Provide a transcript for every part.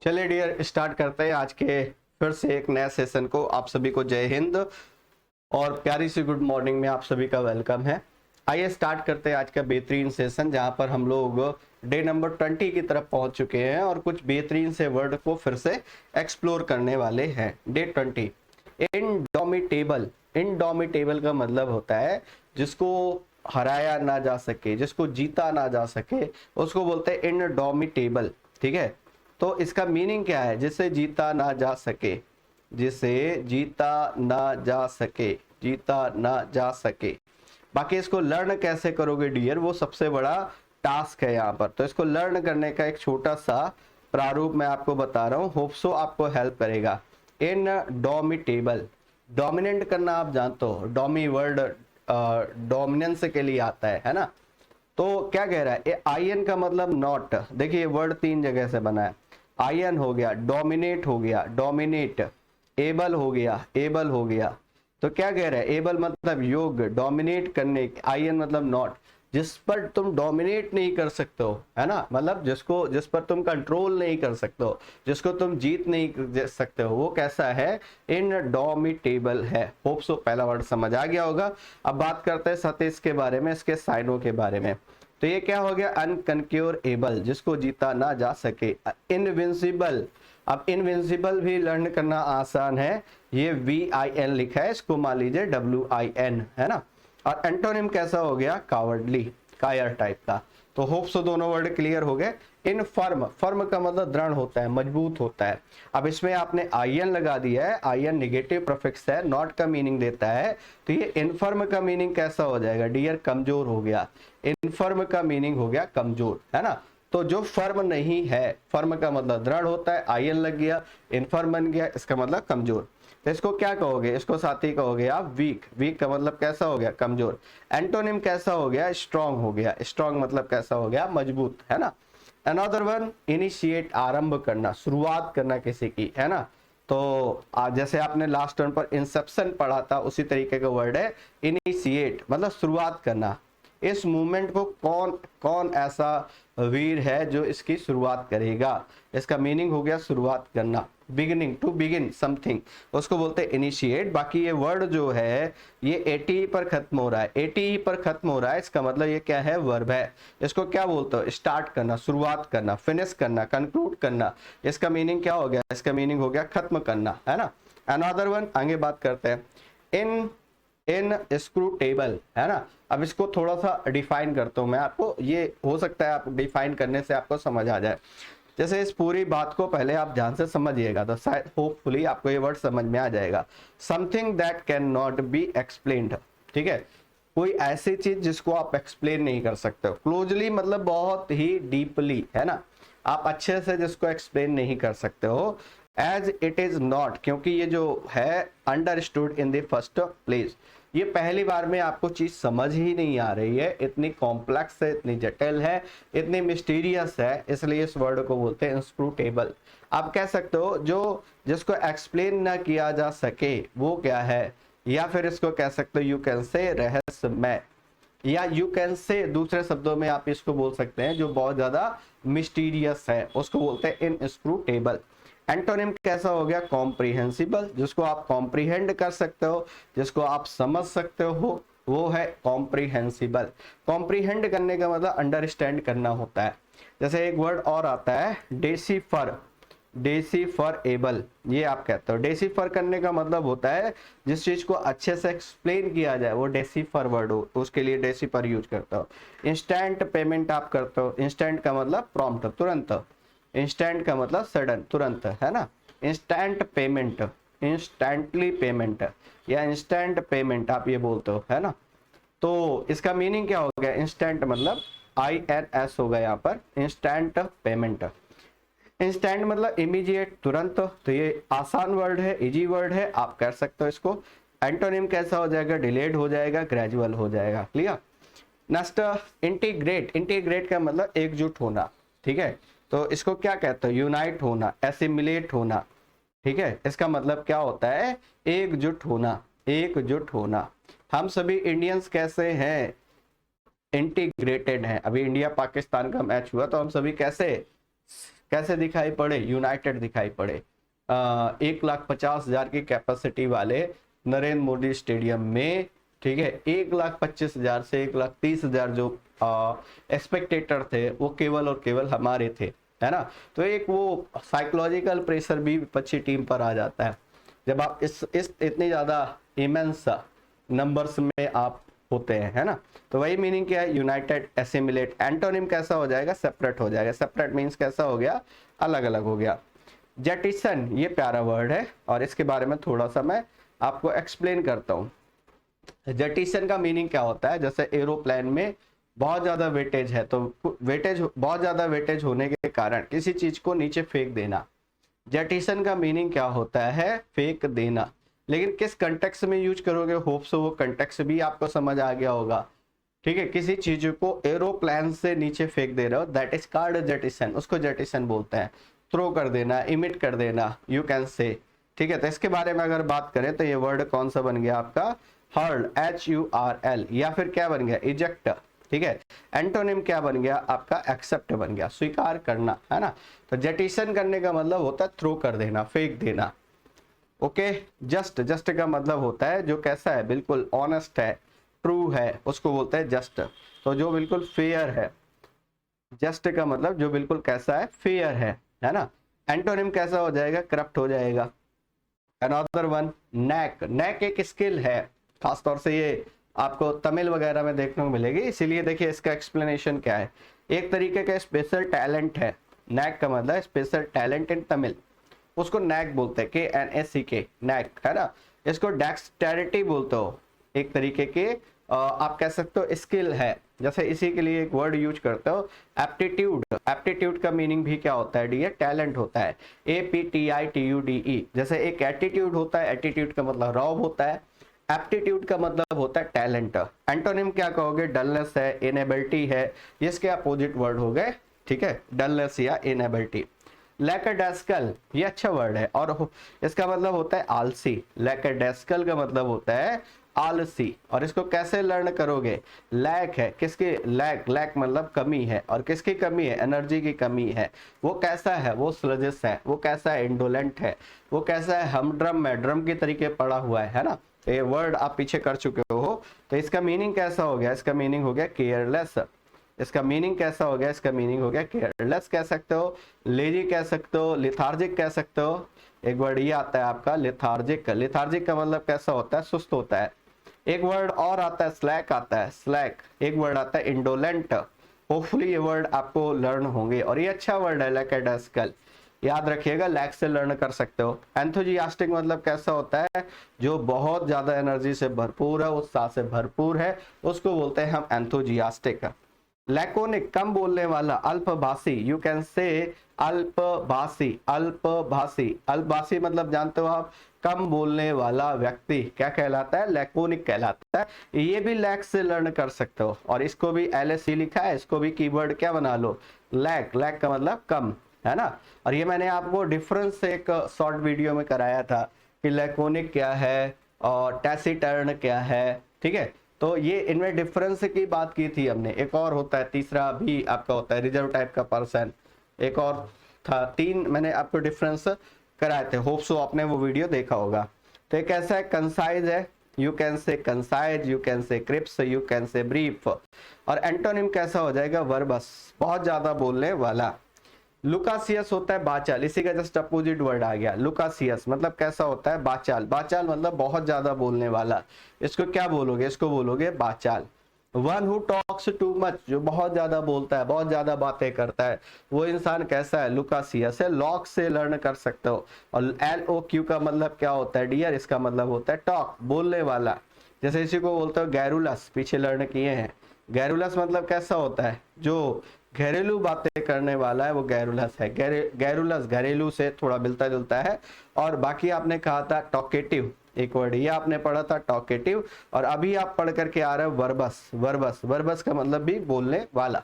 चलिए dear, start करते हैं आज के फिर से एक नया सेशन को। आप सभी को जय हिंद और प्यारी सी गुड मॉर्निंग में आप सभी का वेलकम है। आइए स्टार्ट करते हैं आज का बेहतरीन सेशन, जहां पर हम लोग डे नंबर 20 की तरफ पहुंच चुके हैं और कुछ बेहतरीन से वर्ड को फिर से एक्सप्लोर करने वाले हैं। Day 20, indomitable. इनडोमिटेबल का मतलब होता है जिसको हराया ना जा सके, जिसको जीता ना जा सके, उसको बोलते हैं इनडोमिटेबल। ठीक है, तो इसका मीनिंग क्या है? जिसे जीता ना जा सके, जिसे जीता ना जा सके, जीता ना जा सके। बाकी इसको लर्न कैसे करोगे डियर, वो सबसे बड़ा टास्क है यहाँ पर। तो इसको लर्न करने का एक छोटा सा प्रारूप मैं आपको बता रहा हूँ, होप सो आपको हेल्प करेगा। इनडोमिटेबल, डोमिनेंट करना आप जानते हो, डोमी वर्ड डोमिनेंस के लिए आता है ना। तो क्या कह रहा है, आई एन का मतलब नॉट। देखिए वर्ड तीन जगह से बना है। आई एन हो गया, डोमिनेट हो गया, डोमिनेट, एबल हो गया, एबल हो गया। तो क्या कह रहा है, एबल मतलब योग्य, डोमिनेट करने, आई एन मतलब नॉट, जिस पर तुम डोमिनेट नहीं कर सकते हो, है ना, मतलब जिस पर तुम कंट्रोल नहीं कर सकते हो, जिसको तुम जीत नहीं कर सकते हो, वो कैसा है, इनडोमिटेबल है। होप सो पहला वर्ड समझ आ गया होगा। अब बात करते हैं सतीश के बारे में, इसके साइनों के बारे में। तो ये क्या हो गया, अनकंक्योरेबल, जिसको जीता ना जा सके। इनविंसिबल, अब इनविंसिबल भी लर्न करना आसान है। ये VIN लिखा है, इसको मान लीजिए WIN, है ना। और एंटोनिम कैसा हो गया, कावर्डली, कायर टाइप का। तो होप सो दोनों वर्ड क्लियर हो गए। इनफर्म, फर्म का मतलब दृढ़ होता है, मजबूत होता है। अब इसमें आपने IN लगा दिया है, IN नेगेटिव प्रीफिक्स है, नॉट का मीनिंग देता है। तो ये इनफर्म का मीनिंग कैसा हो जाएगा डियर, कमजोर हो गया। इनफर्म का मीनिंग हो गया कमजोर, है ना। तो जो फर्म नहीं है, फर्म का मतलब दृढ़ होता है, IN लग गया, इनफर्म बन गया, इसका मतलब कमजोर। तो इसको क्या कहोगे, इसको साथ ही कहोगे आप वीक। वीक का मतलब कैसा हो गया, कमजोर। एंटोनिम कैसा हो गया, स्ट्रांग हो गया। स्ट्रांग मतलब कैसा हो गया, मजबूत, है ना। अनदर वन, इनिशिएट, आरंभ करना, शुरुआत करना किसी की, है ना। तो जैसे आपने लास्ट टर्न पर इंसेप्शन पढ़ा था, उसी तरीके का वर्ड है इनिशिएट, मतलब शुरुआत करना। इस मूवमेंट को कौन कौन ऐसा वीर है जो इसकी शुरुआत करेगा, इसका मीनिंग हो गया शुरुआत करना, बिगिनिंग, टू बिगिन समथिंग, उसको बोलते हैं इनिशिएट। बाकी ये वर्ड जो है ये ATE पर खत्म हो रहा है, ATE पर खत्म हो रहा है, इसका मतलब ये क्या है, वर्ब है। इसको क्या बोलते हो, स्टार्ट करना, शुरुआत करना, फिनिश करना, कंक्लूड करना। इसका मीनिंग क्या हो गया, इसका मीनिंग हो गया खत्म करना, है ना। अनदर वन, आगे बात करते हैं। इन इनस्क्रूटेबल, है ना। अब इसको थोड़ा सा डिफाइन करता हूं मैं आपको, ये हो सकता है आप डिफाइन करने से आपको समझ आ जाए। जैसे इस पूरी बात को पहले आप ध्यान से समझिएगा तो शायद होपफुली आपको ये वर्ड समझ में आ जाएगा। Something that can not be explained, ठीक है, कोई ऐसी चीज जिसको आप एक्सप्लेन नहीं कर सकते हो। क्लोजली मतलब बहुत ही डीपली, है ना, आप अच्छे से जिसको एक्सप्लेन नहीं कर सकते हो। एज इट इज नॉट, क्योंकि ये जो है understood in the first place, ये पहली बार में आपको चीज समझ ही नहीं आ रही है, इतनी कॉम्प्लेक्स है, इतनी जटिल है, इतनी मिस्टीरियस है, इसलिए इस वर्ड को बोलते हैं इंस्क्रूटेबल। आप कह सकते हो जो जिसको एक्सप्लेन ना किया जा सके वो क्या है, या फिर इसको कह सकते हो यू कैन से रहस्यमय, या यू कैन से दूसरे शब्दों में आप इसको बोल सकते हैं जो बहुत ज्यादा मिस्टीरियस है, उसको बोलते हैं इनस्क्रूटेबल। एंटोनिम कैसा हो गया, कॉम्प्रिहेंसिबल, जिसको आप कॉम्प्रीहेंड कर सकते हो, जिसको आप समझ सकते हो, वो है कॉम्प्रिहेंसिबल। कॉम्प्रीहेंड करने का मतलब अंडरस्टैंड करना होता है। जैसे एक वर्ड और आता है डेसीफर, डेसीफर एबल, ये आप कहते हो। डेसीफर करने का मतलब होता है जिस चीज को अच्छे से एक्सप्लेन किया जाए, वो डेसीफर वर्ड हो, तो उसके लिए डेसीफर यूज करते हो। इंस्टेंट पेमेंट आप करते हो, इंस्टेंट का मतलब प्रॉम्प्ट, तुरंत। इंस्टेंट का मतलब सडन, तुरंत, है ना। इंस्टेंट पेमेंट, इंस्टेंटली पेमेंट, या इंस्टेंट पेमेंट आप ये बोलते हो, है ना। तो इसका मीनिंग क्या हो गया, इंस्टेंट मतलब INS हो गया यहाँ पर, इंस्टेंट पेमेंट। इंस्टेंट मतलब इमीडिएट, तुरंत। तो ये आसान वर्ड है, इजी वर्ड है, आप कर सकते हो इसको। एंटोनिम कैसा हो जाएगा, डिलेड हो जाएगा, ग्रेजुअल हो जाएगा, क्लियर। Next, integrate. इंटीग्रेट का मतलब एकजुट होना, ठीक है। तो इसको क्या कहते हो, यूनाइट होना, एसिमिलेट होना, ठीक है। इसका मतलब क्या होता है, एकजुट होना, एकजुट होना। हम सभी इंडियंस कैसे हैं, इंटीग्रेटेड हैं। अभी इंडिया पाकिस्तान का मैच हुआ तो हम सभी कैसे कैसे दिखाई पड़े, यूनाइटेड दिखाई पड़े। 1,50,000 की कैपेसिटी वाले नरेंद्र मोदी स्टेडियम में, ठीक है, 1,25,000 से 1,30,000 जो स्पेक्टेटर थे वो केवल और केवल हमारे थे, है ना। तो एक वो साइकोलॉजिकल प्रेशर भी विपक्षी टीम पर आ जाता है जब आप इस इतनी ज्यादा इमेंस नंबर्स में आप होते हैं, है ना। तो वही मीनिंग क्या है, यूनाइटेड, एसिमिलेट। एंटोनिम कैसा हो जाएगा, सेपरेट हो जाएगा। सेपरेट मीन्स कैसा हो गया, अलग अलग हो गया। जेटिसन, ये प्यारा वर्ड है और इसके बारे में थोड़ा सा मैं आपको एक्सप्लेन करता हूं। जेटिसन का मीनिंग क्या होता है, जैसे एरोप्लेन में बहुत ज्यादा वेटेज है, तो वेटेज, बहुत ज्यादा वेटेज होने के कारण किसी चीज को नीचे फेंक देना। जेटिसन का मीनिंग क्या होता है, फेंक देना। लेकिन किस कंटेक्स्ट में यूज करोगे, होप सो वो कंटेक्स्ट भी आपको समझ आ गया होगा, ठीक है। किसी चीज को एरोप्लेन से नीचे फेंक दे रहे हो, दैट इज कॉल्ड जेटिसन, उसको जेटिसन बोलते हैं। थ्रो कर देना, इमिट कर देना, यू कैन से, ठीक है। तो इसके बारे में अगर बात करें तो ये वर्ड कौन सा बन गया आपका, हर्ल, HURL, या फिर क्या बन गया, इजेक्ट, ठीक है। एंटोनिम क्या बन गया आपका, एक्सेप्ट बन गया, स्वीकार करना, है ना। तो जेटिसन करने का मतलब होता है थ्रो कर देना, फेंक देना। ओके, जस्ट, जस्ट का मतलब होता है जो कैसा है, बिल्कुल ऑनेस्ट है, ट्रू है, उसको बोलते हैं जस्ट। तो जो बिल्कुल फेयर है, जस्ट का मतलब जो बिल्कुल कैसा है, फेयर है ना। एंटोनिम कैसा हो जाएगा, करप्ट हो जाएगा। Another one, knack. नैक एक स्किल है, खासतौर से ये आपको तमिल वगैरह में देखने को मिलेगी, इसीलिए देखिए इसका एक्सप्लेनेशन क्या है। एक तरीके का स्पेशल टैलेंट है, नैक का मतलब स्पेशल टैलेंट इन तमिल, उसको नैक बोलते हैं, KNACK, नैक, है ना। इसको डेक्सटेरिटी बोलते हो, एक तरीके के आप कह सकते हो स्किल है। जैसे इसी के लिए एक वर्ड यूज करते हो, एप्टीट्यूड। एप्टीट्यूड का मीनिंग भी क्या होता है डियर, टैलेंट होता है, APTITUDE। जैसे एक एटीट्यूड होता है, एटीट्यूड का मतलब रौब होता है, एप्टीट्यूड का मतलब होता है टैलेंट। एंटोनिम क्या कहोगे, डलनेस है, इनेबिलिटी है, इसके अपोजिट वर्ड हो गए, ठीक है, डलनेस या इनेबिलिटी। लैकेडेस्कल, ये अच्छा वर्ड है और इसका मतलब होता है आलसी। लैकेडेस्कल का मतलब होता है आलसी। और इसको कैसे लर्न करोगे, लैक है, किसकी, लैक, लैक मतलब कमी है, और किसकी कमी है, एनर्जी की कमी है। वो कैसा है, वो स्लजिस है, वो कैसा है, इंडोलेंट है, वो कैसा है, हमड्रम है, ड्रम के तरीके पड़ा हुआ है ना। तो ये वर्ड आप पीछे कर चुके हो। तो इसका मीनिंग कैसा हो गया, इसका मीनिंग हो गया केयरलेस। इसका मीनिंग कैसा हो गया, इसका मीनिंग हो गया केयरलेस कह सकते हो, लेजी कह सकते हो, लिथार्जिक कह सकते हो। एक वर्ड ये आता है आपका लिथार्जिक। लिथार्जिक का मतलब कैसा होता है, सुस्त होता है। एक वर्ड और आता है स्लैक, आता है स्लैक। एक वर्ड आता है इंडोलेंट। होपफुली ये वर्ड आपको लर्न होंगे और ये अच्छा वर्ड है लैकेडेस्कल, याद रखिएगा, लैक से लर्न कर सकते हो। एंथुजियास्टिक मतलब कैसा होता है, जो बहुत ज्यादा एनर्जी से भरपूर है, उत्साह से भरपूर है, उसको बोलते हैं हम एंथुजियास्टिक। लैकोनिक, कम बोलने वाला, अल्पभाषी, यू कैन से अल्पभाषी। अल्पभाषी, अल्पभाषी मतलब जानते हो आप, कम बोलने वाला व्यक्ति क्या कहलाता है, लैकोनिक कहलाता है। ये भी लैक से लर्न कर सकते हो और इसको भी LSC लिखा है, इसको भी कीवर्ड क्या बना लो, लैक। लैक का मतलब कम, है ना। और ये मैंने आपको डिफरेंस एक शॉर्ट वीडियो में कराया था कि लैकोनिक क्या है और टैसिटर्न क्या है, ठीक है। तो ये इनमें डिफरेंस की बात की थी हमने। एक और होता है, तीसरा भी आपका होता है रिजर्व टाइप का पर्सन, एक और था, 3 मैंने आपको डिफरेंस कराए थे, होप सो आपने वो वीडियो देखा होगा। तो एक ऐसा है कंसाइज है, you can say concise, you can say crisp, you can say brief. और एंटोनिम कैसा हो जाएगा, वर्बस, बहुत ज्यादा बोलने वाला। लुकासियस होता है बाचाल, इसी का जस्ट अपोजिट वर्ड आ गया, लुकासियस मतलब कैसा होता है, बाचाल। बाचाल मतलब बहुत ज्यादा बोलने वाला, इसको क्या बोलोगे, इसको बोलोगे बाचाल। One who talks too much, जो बहुत ज्यादा बोलता है, बहुत ज्यादा बातें करता है, वो इंसान कैसा है, लुकासियस है। लॉक से लर्न कर सकते हो। और LOQ का मतलब क्या होता है डियर, इसका मतलब होता है टॉक, बोलने वाला। जैसे इसी को बोलते हो गैरुलस, पीछे लर्न किए हैं। गैरुलस मतलब कैसा होता है, जो घरेलू बातें करने वाला है, वो गैरुलस है। गैरुलस घरेलू से थोड़ा मिलता जुलता है। और बाकी आपने कहा था टॉकेटिव, एक वर्ड ये आपने पढ़ा था टॉकेटिव, और अभी आप पढ़ करके आ रहे हो वर्बस। वर्बस, वर्बस का मतलब भी बोलने वाला।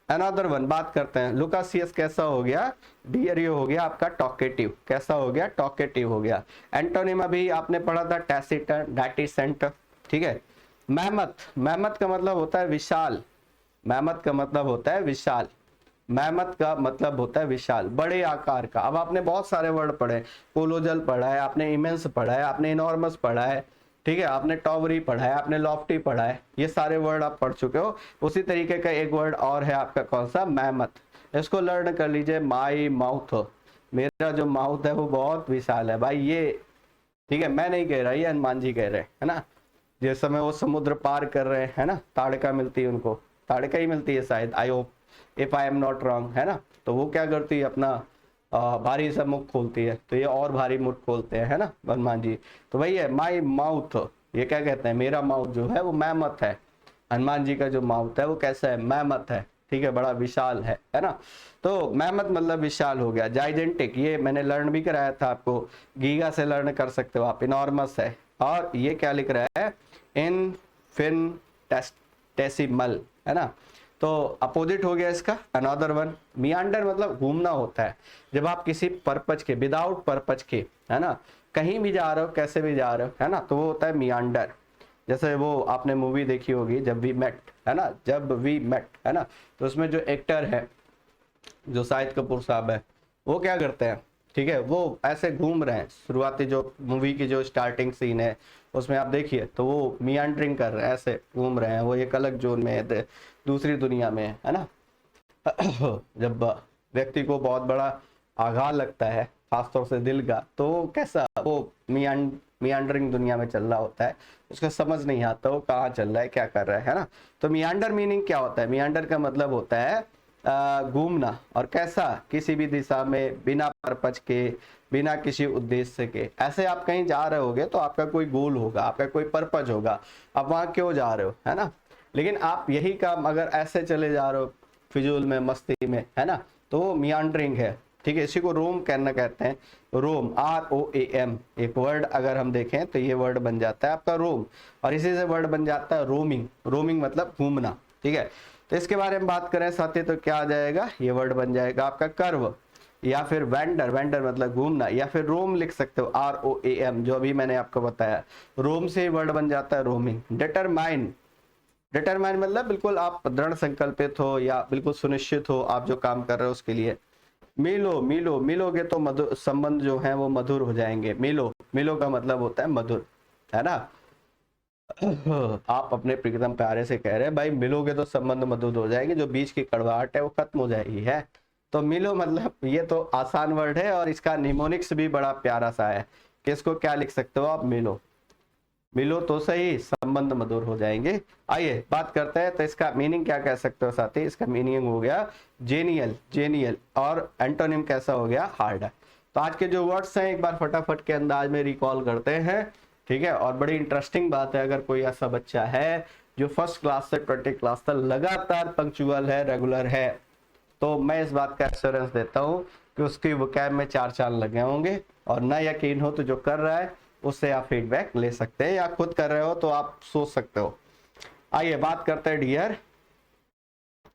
अनदर वन, बात करते हैं लुकासियस कैसा हो गया डियर, ये हो गया आपका टॉकेटिव। कैसा हो गया, टॉकेटिव हो गया। एंटोनिम अभी आपने पढ़ा था टैसिटर्न, डैटिसेंट, ठीक है। मेहमत, मेहमत का मतलब होता है विशाल, मेहमत का मतलब होता है विशाल। मैमथ का मतलब होता है विशाल, बड़े आकार का। अब आपने बहुत सारे वर्ड पढ़े, कोलोजल पढ़ा है आपने, इमेंस पढ़ा है आपने, इनॉर्मस पढ़ा है, ठीक है, आपने टॉवरी पढ़ा है, आपने लॉफ्टी पढ़ा है, ये सारे वर्ड आप पढ़ चुके हो। उसी तरीके का एक वर्ड और है आपका, कौन सा, मैमथ। इसको लर्न कर लीजिए, माई माउथ, मेरा जो माउथ है वो बहुत विशाल है भाई, ये ठीक है, मैं नहीं कह रहा, ये हनुमान जी कह रहे हैं, है ना। जिस समय वो समुद्र पार कर रहे हैं, है ना, ताड़का मिलती है उनको, ताड़का ही मिलती है शायद, I hope if I am not wrong, है ना। तो वो क्या करती है, अपना भारी सा मुख खोलती है, तो ये और भारी मुख खोलते हैं, है ना, हनुमान जी। तो वही है माई माउथ, ये क्या कहते हैं, मेरा माउथ जो है वो मैमथ है। हनुमान जी का जो माउथ है वो कैसा है, मैमथ है, ठीक है, बड़ा विशाल है ना। तो मैमथ मतलब विशाल हो गया। जाइजेंटिक, ये मैंने लर्न भी कराया था आपको, गीगा से लर्न कर सकते हो आप। इनॉर्मस है, और ये क्या लिख रहा है, इनफिनिटेसिमल, है ना। तो अपोजिट हो गया इसका, अनदर वन। मियांडर मतलब घूमना होता है, जब आप किसी पर्पज के, विदाउट पर्पज के, है ना, कहीं भी जा रहे हो, कैसे भी जा रहे हो, है ना, तो वो होता है मियांडर। जैसे वो आपने मूवी देखी होगी जब वी मेट, है ना, जब वी मेट, है ना, तो उसमें जो एक्टर है, जो शाहिद कपूर साहब है, वो क्या करते हैं, ठीक है, वो ऐसे घूम रहे हैं। शुरुआती जो मूवी की जो स्टार्टिंग सीन है उसमें आप देखिए, तो वो मियांडरिंग कर रहे हैं, ऐसे घूम रहे हैं, वो एक अलग जोन में है, दूसरी दुनिया में है ना। जब व्यक्ति को बहुत बड़ा आघात लगता है, खासतौर से दिल का, तो कैसा वो मियांडरिंग दुनिया में चल रहा होता है, उसको समझ नहीं आता वो कहाँ चल रहा है, क्या कर रहा है ना। तो मियांडर मीनिंग क्या होता है, मियांडर का मतलब होता है घूमना, और कैसा, किसी भी दिशा में, बिना पर्पज के, बिना किसी उद्देश्य के। ऐसे आप कहीं जा रहे होगे तो आपका कोई गोल होगा, आपका कोई पर्पज होगा, आप वहां क्यों जा रहे हो, है ना। लेकिन आप यही काम अगर ऐसे चले जा रहे हो फिजूल में, मस्ती में, है ना, तो वो मियांडरिंग है, ठीक है। इसी को रोम कहना कहते हैं, रोम, ROAM, एक वर्ड अगर हम देखें तो ये वर्ड बन जाता है आपका रोम, और इसी से वर्ड बन जाता है रोमिंग। रोमिंग मतलब घूमना, ठीक है। तो इसके बारे में बात करें साथी तो क्या आ जाएगा, ये वर्ड बन जाएगा आपका कर्व, या फिर वेंडर, वेंडर मतलब घूमना, या फिर रोम लिख सकते हो, ROAM, जो अभी मैंने आपको बताया, रोम से वर्ड बन जाता है रोमिंग। डिटरमाइन, डिटरमाइन मतलब बिल्कुल आप दृढ़ संकल्पित हो, या बिल्कुल सुनिश्चित हो आप जो काम कर रहे हो उसके लिए। मिलो, मिलो, मिलोगे तो मधुर संबंध जो है वो मधुर हो जाएंगे। मिलो, मिलो का मतलब होता है मधुर, है ना। आप अपने प्रियतम प्यारे से कह रहे हैं भाई मिलोगे तो संबंध मधुर हो जाएंगे, जो बीच की कड़वाहट है वो खत्म हो जाएगी, है। तो मिलो मतलब ये तो आसान वर्ड है, और इसका निमोनिक्स भी बड़ा प्यारा सा है कि इसको क्या लिख सकते हो आप, मिलो, मिलो तो सही, संबंध मधुर हो जाएंगे। आइए बात करते हैं, तो इसका मीनिंग क्या कह सकते हो साथी, इसका मीनिंग हो गया जेनियल, जेनियल, और एंटोनिम कैसा हो गया, हार्ड। तो आज के जो वर्ड्स हैं एक बार फटाफट के अंदाज में रिकॉल करते हैं, ठीक है। और बड़ी इंटरेस्टिंग बात है, अगर कोई ऐसा बच्चा है जो फर्स्ट क्लास से 20 क्लास तक लगातार पंक्चुअल है, रेगुलर है, तो मैं इस बात का एश्योरेंस देता हूँ कि उसकी वोकैब में 4 चांद लगे होंगे। और ना यकीन हो तो जो कर रहा है उससे आप फीडबैक ले सकते हैं, या खुद कर रहे हो तो आप सोच सकते हो। आइए बात करते हैं डियर,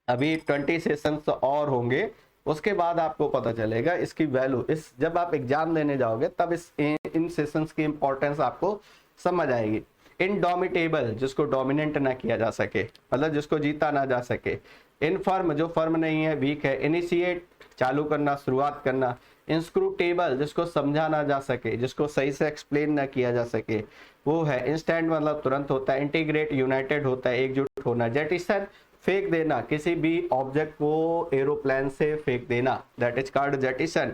अभी 20 सेशंस और होंगे, उसके बाद आपको पता चलेगा इसकी वैल्यू। इस जब आप एग्जाम देने जाओगे तब इन सेशंस की इंपॉर्टेंस आपको समझ आएगी। इनडोमिटेबल, जिसको डोमिनेंट ना किया जा सके, मतलब जिसको जीता ना जा सके। इनफर्म, जो फर्म नहीं है, वीक है। इनिशिएट, चालू करना, शुरुआत करना। इंस्क्रूटेबल, जिसको समझा ना जा सके, जिसको सही से एक्सप्लेन ना किया जा सके, वो है। इंस्टेंट मतलब तुरंत होता है। इंटीग्रेट, यूनाइटेड होता है, एकजुट होना। जेटिसन, फेंक देना, किसी भी ऑब्जेक्ट को एरोप्लेन से फेंक देना, that is called jettison.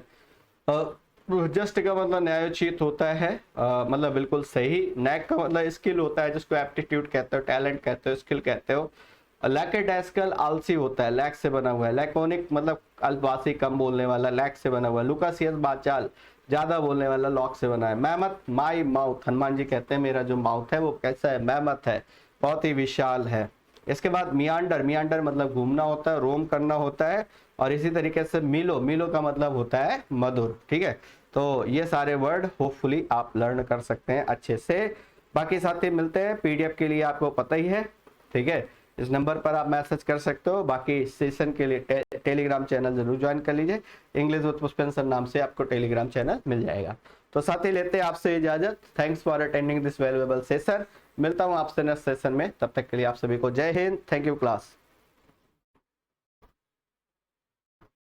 Just का मतलब न्यायोचित होता है, मतलब बिल्कुल सही। नैक का मतलब स्किल होता है, जिसको एप्टीट्यूड कहते हो, टैलेंट कहते हो, स्किल कहते हो। लैकेडेस्कल आलसी होता है, लैक से बना हुआ है। लैकोनिक मतलब अल्पवासी, कम बोलने वाला, लैक से बना हुआ है। लुकासियस बाचाल, ज्यादा बोलने वाला, लॉक से बना है। Mammoth, my mouth, Hanuman ji कहते हैं मेरा जो माउथ है वो कैसा है, मैमथ है, बहुत ही विशाल है। इसके बाद मियांडर, मियांडर मतलब घूमना होता है, रोम करना होता है। और इसी तरीके से मिलो, मिलो का मतलब होता है मधुर, ठीक है। तो ये सारे वर्ड होपफुली आप लर्न कर सकते हैं अच्छे से। बाकी साथी मिलते हैं, पीडीएफ के लिए आपको पता ही है, ठीक है। इस नंबर पर आप मैसेज कर सकते हो। बाकी सेशन के लिए टेलीग्राम चैनल जरूर ज्वाइन कर लीजिए, इंग्लिश विद पुष्पेंद्र नाम से आपको टेलीग्राम चैनल मिल जाएगा। तो साथी लेते हैं आपसे इजाजत। Thanks for attending this valuable session. मिलता हूं आपसे नेक्स्ट सेशन में, तब तक के लिए आप सभी को जय हिंद, थैंक यू क्लास।